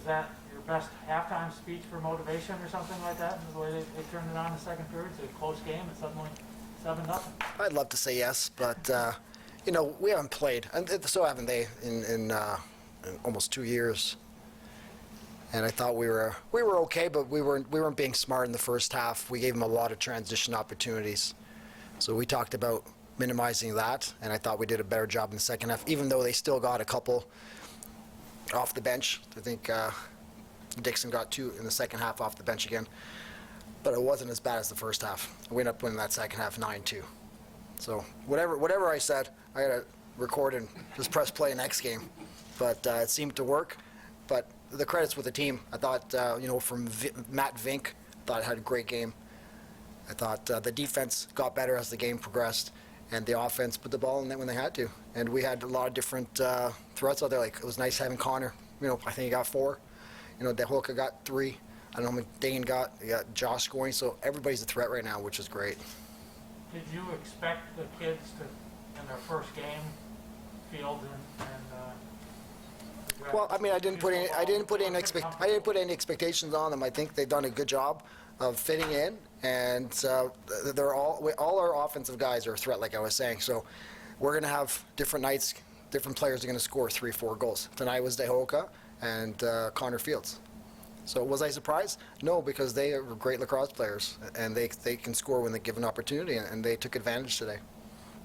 Was that your best halftime speech for motivation or something like that? The way they turned it on in the second period, it's a close game and suddenly 7-0. I'd love to say yes, but we haven't played, and so haven't they, in almost 2 years. And I thought we were okay, but we weren't being smart in the first half. We gave them a lot of transition opportunities, so we talked about minimizing that, and I thought we did a better job in the second half, even though they still got a couple off the bench. I think Dixon got 2 in the second half off the bench again, but it wasn't as bad as the first half. We ended up winning that second half 9-2. So whatever I said, I had to record and just press play next game. But it seemed to work. But the credits with the team. I thought, from Matt Vink, thought I had a great game. I thought the defense got better as the game progressed, and the offense put the ball in net when they had to. And we had a lot of different threats out there. Like, it was nice having Connor. I think he got 4. Dehoka got 3. I don't know how many Dane got. You got Josh scoring. So everybody's a threat right now, which is great. Did you expect the kids to, in their first game, field and well, I mean, I didn't put any expectations on them. I think they've done a good job of fitting in, and they're all our offensive guys are a threat, like I was saying. So we're going to have different nights. Different players are going to score 3-4 goals. Tonight was Dehoka and Connor Fields. So was I surprised? No, because they are great lacrosse players, and they can score when they give an opportunity, and they took advantage today.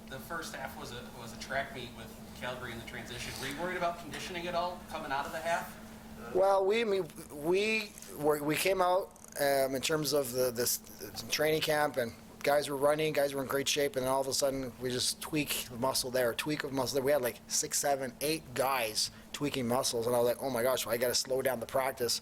The first half was a track meet with Calgary in the transition. Were you worried about conditioning at all coming out of the half? Well, we came out in terms of this training camp, and guys were running, guys were in great shape, and then all of a sudden we just tweak of muscle there. We had like 6, 7, 8 guys tweaking muscles, and I was like, oh my gosh, I got to slow down the practice,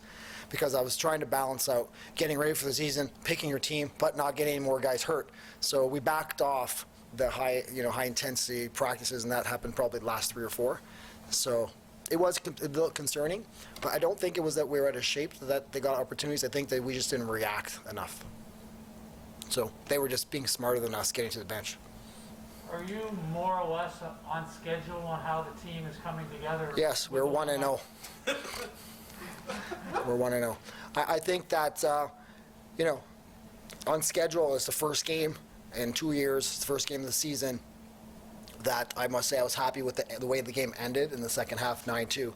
because I was trying to balance out getting ready for the season, picking your team, but not getting any more guys hurt. So we backed off the high intensity practices, and that happened probably the last 3 or 4. So it was a little concerning, but I don't think it was that we were out of shape that they got opportunities. I think that we just didn't react enough. So they were just being smarter than us getting to the bench. Are you more or less on schedule on how the team is coming together? Yes, we're 1-0. We're 1-0. I think that, on schedule, it's the first game in 2 years, it's the first game of the season, that I must say I was happy with the way the game ended in the second half, 9-2.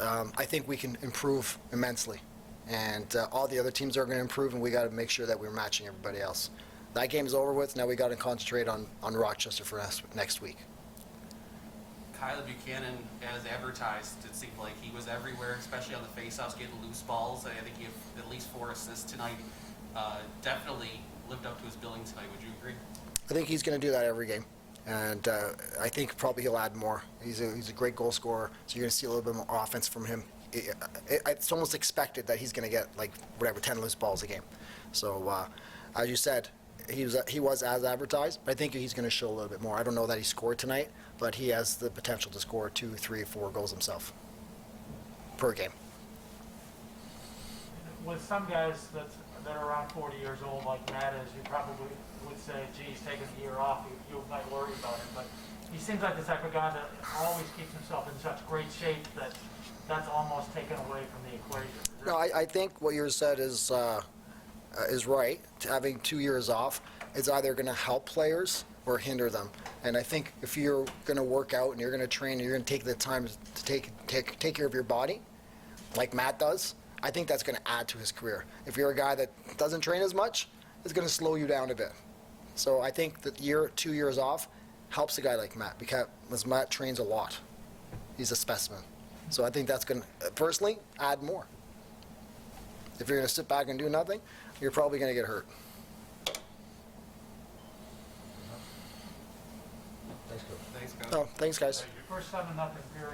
I think we can improve immensely. And all the other teams are going to improve, and we got to make sure that we're matching everybody else. That game's over with. Now we got to concentrate on Rochester for next week. Kyle Buchanan, as advertised, it seemed like he was everywhere, especially on the faceoffs, getting loose balls. I think he had at least 4 assists tonight. Definitely lived up to his billing tonight. Would you agree? I think he's going to do that every game, and I think probably he'll add more. He's a great goal scorer, so you're going to see a little bit more offense from him. It's almost expected that he's going to get 10 loose balls a game. So as you said, he was as advertised, but I think he's going to show a little bit more. I don't know that he scored tonight, but he has the potential to score 2, 3, 4 goals himself per game. With some guys that are around 40 years old, like Matt is, you probably would say, geez, taking a year off, you might worry about him. But he seems like the type of guy that always keeps himself in such great shape that that's almost taken away from the equation. No, I think what you said is right. Having 2 years off is either going to help players or hinder them. And I think if you're going to work out and you're going to train and you're going to take the time to take care of your body, like Matt does, I think that's going to add to his career. If you're a guy that doesn't train as much, it's going to slow you down a bit. So I think that 2 years off helps a guy like Matt, because Matt trains a lot. He's a specimen. So I think that's going to, personally, add more. If you're going to sit back and do nothing, you're probably going to get hurt. Thanks, Coach. Oh, thanks, guys. Your first 7-0 period.